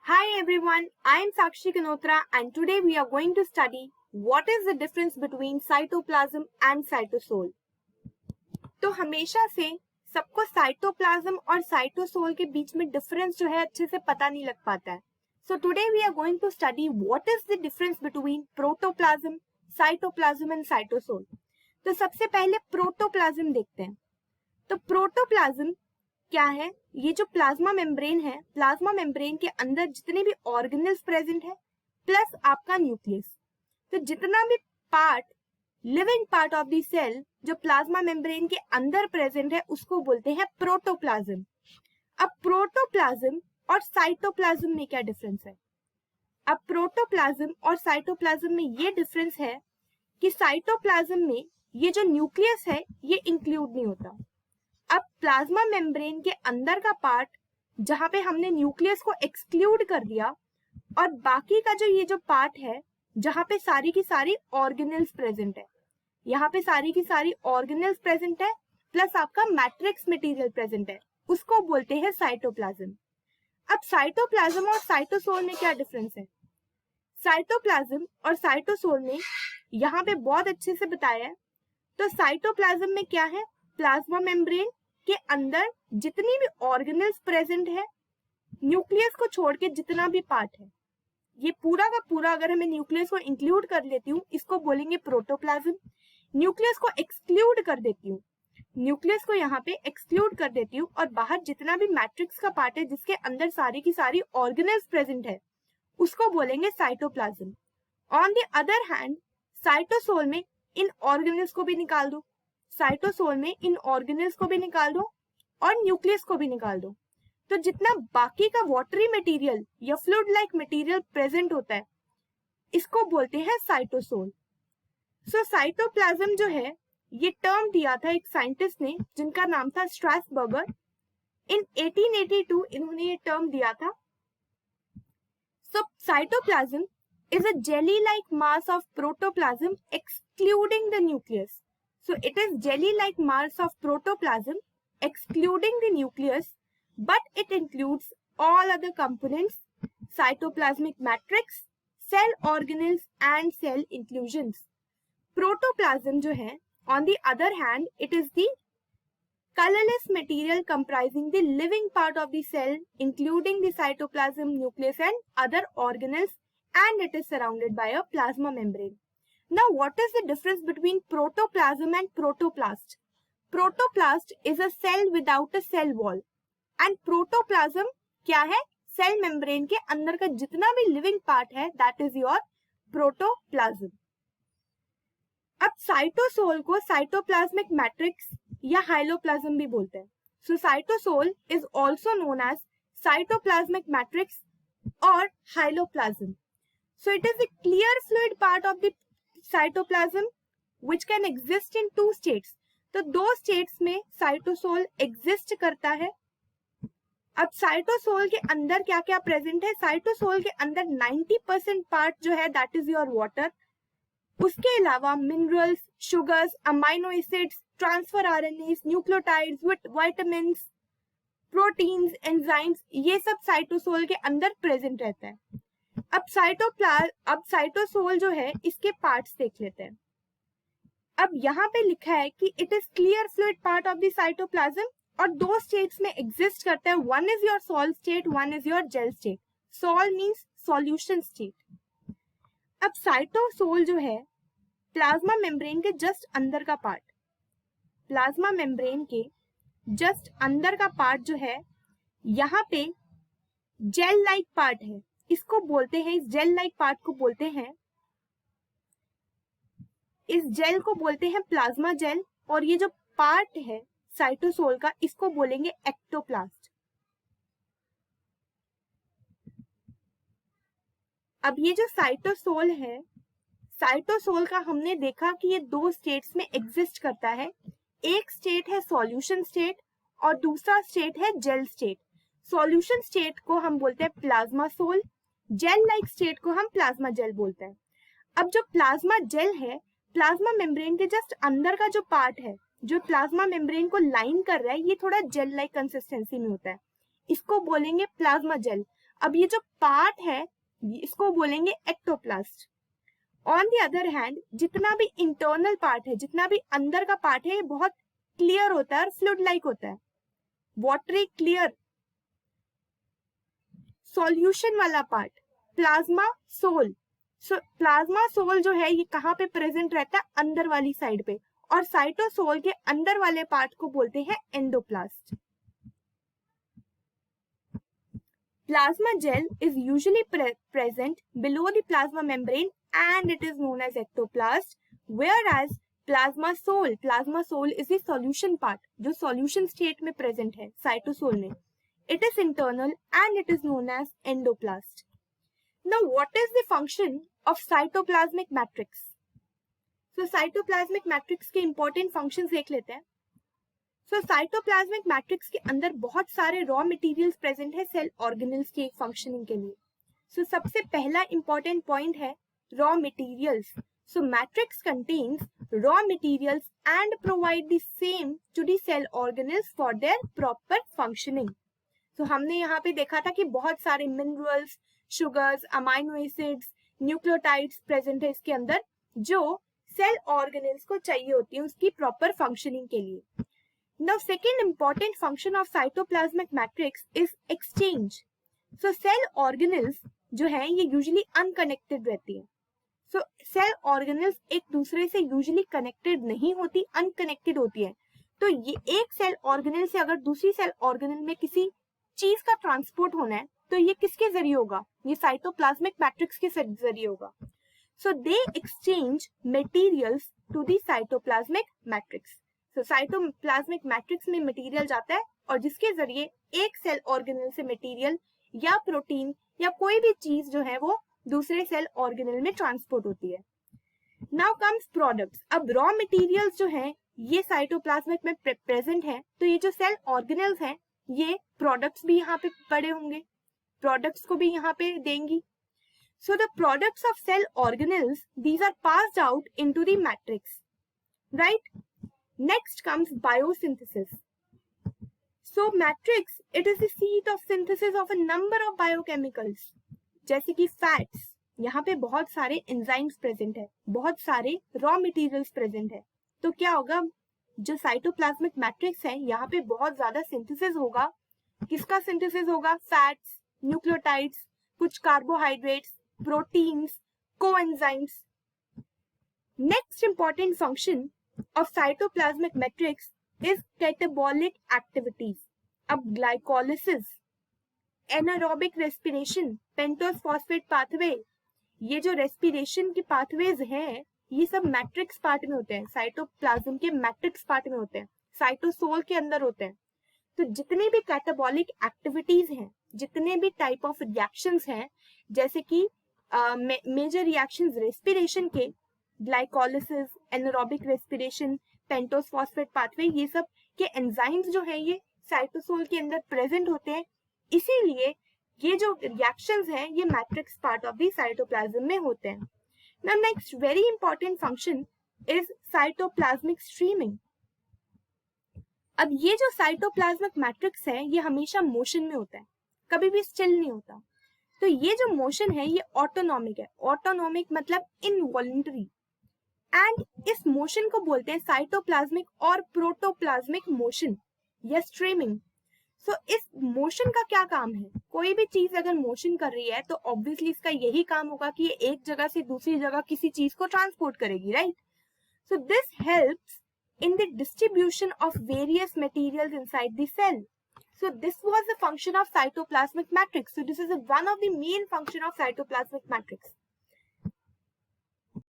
Hi everyone, I am Sakshi Kanotra and today we are going to study what is the difference between cytoplasm and cytosol. तो हमेशा से सबको cytoplasm और cytosol के बीच में difference जो है अच्छे से पता नहीं लग पाता है. So today we are going to study what is the difference between protoplasm, cytoplasm and cytosol. तो सबसे पहले प्रोटोप्लाज्म देखते हैं. तो प्रोटोप्लाज्म क्या है? ये जो प्लाज्मा मेम्ब्रेन है, प्लाज्मा मेम्ब्रेन के अंदर जितने भी ऑर्गेनेल्स प्रेजेंट है प्लस आपका न्यूक्लियस, तो जितना भी part, living part of the cell जो प्लाज्मा मेम्ब्रेन के अंदर प्रेजेंट है उसको बोलते हैं प्रोटोप्लाज्म. अब प्रोटोप्लाज्म और साइटोप्लाज्म में क्या डिफरेंस है? अब प्रोटोप्लाज्म और साइटोप्लाज्म में ये डिफरेंस है कि साइटोप्लाज्म में ये जो न्यूक्लियस है ये इंक्लूड नहीं होता. अब प्लाज्मा मेम्ब्रेन के अंदर का पार्ट जहां पे हमने न्यूक्लियस को एक्सक्लूड कर दिया और बाकी का जो ये जो पार्ट है जहां पे सारी की सारी ऑर्गेनेल्स प्रेजेंट है, यहाँ पे सारी की सारी ऑर्गेनेल्स प्रेजेंट है प्लस आपका मैट्रिक्स मटेरियल प्रेजेंट है, उसको बोलते हैं साइटोप्लाज्म. अब साइटोप्लाज्म और साइटोसोल में क्या डिफरेंस है? साइटोप्लाज्म और साइटोसोल में यहाँ पे बहुत अच्छे से बताया है. तो साइटोप्लाज्म में क्या है? प्लाज्मा मेम्ब्रेन के अंदर जितनी भी ऑर्गेनेल्स प्रेजेंट है, न्यूक्लियस को छोड़ के जितना भी पार्ट है, ये पूरा का पूरा अगर हमें न्यूक्लियस को इंक्लूड कर लेती हूँ इसको बोलेंगे प्रोटोप्लाज्म. न्यूक्लियस को एक्सक्लूड कर देती हूँ, न्यूक्लियस को यहाँ पे एक्सक्लूड कर देती हूँ और बाहर जितना भी मैट्रिक्स का पार्ट है जिसके अंदर सारी की सारी ऑर्गेनेल्स प्रेजेंट है उसको बोलेंगे cytoplasm. On the other hand cytosol में इन ऑर्गेनेल्स को भी निकाल दो, साइटोसोल में इन ऑर्गेनेल्स को भी निकाल दो और न्यूक्लियस को भी निकाल दो, तो जितना बाकी का वाटरी मटेरियल या फ्लूइड लाइक मटेरियल प्रेजेंट होता है इसको बोलते हैं साइटोसोल. सो साइटोप्लाज्म जो है ये टर्म दिया था एक साइंटिस्ट ने जिनका नाम था स्ट्रासबर्गर. इन 1882 इन्होंने ये टर्म दिया था. सो cytoplasm is a jelly-like mass of protoplasm excluding the nucleus. So it is jelly-like mass of protoplasm excluding the nucleus, but it includes all other components, cytoplasmic matrix, cell organelles and cell inclusions. Protoplasm जो है, on the other hand, it is the colorless material comprising the living part of the cell, including the cytoplasm, nucleus and other organelles, and it is surrounded by a plasma membrane. Now, what is the difference between protoplasm and protoplast? Protoplast is a cell without a cell wall, and protoplasm क्या है? Cell membrane के अंदर का जितना भी living part है, that is your protoplasm. अब cytosol को साइटोप्लाज्मिक मैट्रिक्स या हाइलोप्लाज्म भी बोलते हैं. So cytosol is also known as cytoplasmic matrix or hyaloplasm. So it is a clear fluid part of the cytoplasm which can exist in two states. तो दो states में cytosol exist करता है. अब cytosol के अंदर क्या क्या प्रेजेंट है? cytosol के अंदर 90% पार्ट जो है that is your water. उसके अलावा minerals, sugars, amino acids, transfer RNS, nucleotides, vitamins, proteins, enzymes, ये सब साइटोसोल के अंदर प्रेजेंट रहता है. अब साइटोसोल जो है इसके पार्ट्स देख लेते हैं. अब यहाँ पे लिखा है कि it is clear fluid part of the cytoplasm और दो स्टेट्स में एग्जिस्ट करता है. One is your salt state, one is your gel state. Salt means solution state. अब साइटोसोल जो है प्लाज्मा मेम्ब्रेन के जस्ट अंदर का पार्ट, प्लाज्मा मेम्ब्रेन के जस्ट अंदर का पार्ट जो है यहाँ पे जेल लाइक पार्ट है, इसको बोलते हैं, इस जेल लाइक पार्ट को बोलते हैं, इस जेल को बोलते हैं प्लाज्मा जेल. और ये जो पार्ट है साइटोसोल का इसको बोलेंगे एक्टोप्लास्ट. अब ये जो साइटोसोल है, साइटोसोल का हमने देखा कि ये दो स्टेट्स में एग्जिस्ट करता है. एक स्टेट है सॉल्यूशन स्टेट और दूसरा स्टेट है जेल स्टेट. सॉल्यूशन स्टेट को हम बोलते हैं plasma sol, gel like state को हम प्लाज्मा जेल बोलते हैं. अब जो प्लाज्मा जेल है, प्लाज्मा मेम्ब्रेन के जस्ट अंदर का जो पार्ट है जो प्लाज्मा मेम्ब्रेन को लाइन कर रहा है, ये थोड़ा जेल लाइक कंसिस्टेंसी में होता है, इसको बोलेंगे प्लाज्मा जेल. अब ये जो पार्ट है इसको बोलेंगे एक्टोप्लास्ट। ऑन द अदर हैंड जितना भी इंटरनल पार्ट है, जितना भी अंदर का पार्ट है, ये बहुत क्लियर होता है और फ्लूइड लाइक होता है, वाटरी क्लियर। सॉल्यूशन वाला part plasma sol. So plasma sol जो है ये कहाँ पे प्रेजेंट रहता है? अंदर वाली साइड पे, और साइटोसोल के अंदर वाले पार्ट को बोलते हैं एंडोप्लास्ट। Plasma gel is usually present below the plasma membrane and it is known as ectoplast, whereas plasma soul is the solution part जो solution state में present है cytosol में. It is internal and it is known as endoplast. Now what is the function of cytoplasmic matrix? So cytoplasmic matrix के important functions देख लेते हैं. सो cytoplasmic matrix के अंदर बहुत सारे रॉ मटेरियल्स प्रेजेंट है सेल ऑर्गेनल्स की फंक्शनिंग के लिए. सो सबसे पहला इंपॉर्टेंट पॉइंट है raw materials. So matrix contains raw materials and provide the same to the cell organelles for their proper functioning. So हमने यहाँ पे देखा था कि बहुत सारे minerals, sugars, amino acids, nucleotides present है इसके अंदर जो सेल ऑर्गेनल्स को चाहिए होती है उसकी प्रॉपर फंक्शनिंग के लिए. Now, second important function of cytoplasmic matrix is exchange. So, cell organelles जो है ये usually unconnected रहती है. So, cell organelles एक दूसरे से usually connected नहीं होती, unconnected होती है. तो ये एक cell organelle से अगर दूसरी cell organelle में किसी चीज का ट्रांसपोर्ट होना है तो ये किसके जरिए होगा? ये cytoplasmic matrix के जरिए होगा. So, they exchange materials to the cytoplasmic matrix. तो साइटोप्लाज्मिक मैट्रिक्स में मटेरियल जाता है और जिसके जरिए एक सेल ऑर्गेनल से मटेरियल या प्रोटीन या कोई भी चीज जो है वो दूसरे सेल ऑर्गेनल में ट्रांसपोर्ट होती है. Now comes products. अब रॉ मटेरियल्स जो है ये साइटोप्लाज्मिक में प्रेजेंट है तो ये जो सेल ऑर्गेनल्स हैं ये प्रोडक्ट्स भी यहाँ पे पड़े होंगे, प्रोडक्ट्स को भी यहाँ पे देंगी. So the products of cell organelles these are passed out into the matrix, right. Next comes biosynthesis. So matrix, it is the seat of synthesis of a number of biochemicals. जैसे कि fats, यहाँ पे बहुत सारे enzymes present है, बहुत सारे raw materials present है. तो क्या होगा? जो cytoplasmic matrix है यहाँ पे बहुत ज्यादा synthesis होगा. किसका synthesis होगा? Fats, nucleotides, कुछ carbohydrates, proteins, coenzymes. Next important function of cytoplasmic matrix is catabolic activities. अब glycolysis, anaerobic respiration, pentose phosphate pathway, ये जो respiration की pathways हैं ये सब मैट्रिक्स पार्ट में होते हैं, साइटोप्लाज्म के मैट्रिक्स पार्ट में होते हैं, साइटोसोल के अंदर होते हैं. तो जितनी भी कैटाबॉलिक एक्टिविटीज हैं, जितने भी टाइप ऑफ रिएक्शंस हैं, जैसे कि मेजर रिएक्शंस रेस्पिरेशन के, glycolysis, anaerobic respiration, pentose phosphate pathway, ये सब के एंजाइम्स जो है ये साइटोसोल के अंदर प्रेजेंट होते हैं. इसीलिए ये जो रिएक्शंस हैं ये matrix part of the cytoplasm में होते हैं. Now next very important function is cytoplasmic streaming. अब ये जो साइटोप्लाज्मिक मैट्रिक्स है ये हमेशा मोशन में होता है, कभी भी स्टिल नहीं होता. तो ये जो मोशन है ये ऑटोनॉमिक है. ऑटोनॉमिक मतलब इनवॉलंटरी. एंड इस मोशन को बोलते हैं साइटोप्लाज्मिक और प्रोटोप्लाज्मिक मोशन या स्ट्रीमिंग. सो इस मोशन का क्या काम है? कोई भी चीज अगर मोशन कर रही है तो ऑब्वियसली इसका यही काम होगा कि ये एक जगह से दूसरी जगह किसी चीज को ट्रांसपोर्ट करेगी, right. So this helps in the distribution of various materials inside the cell. So this was the function of cytoplasmic matrix. So this is one of the main function of cytoplasmic matrix.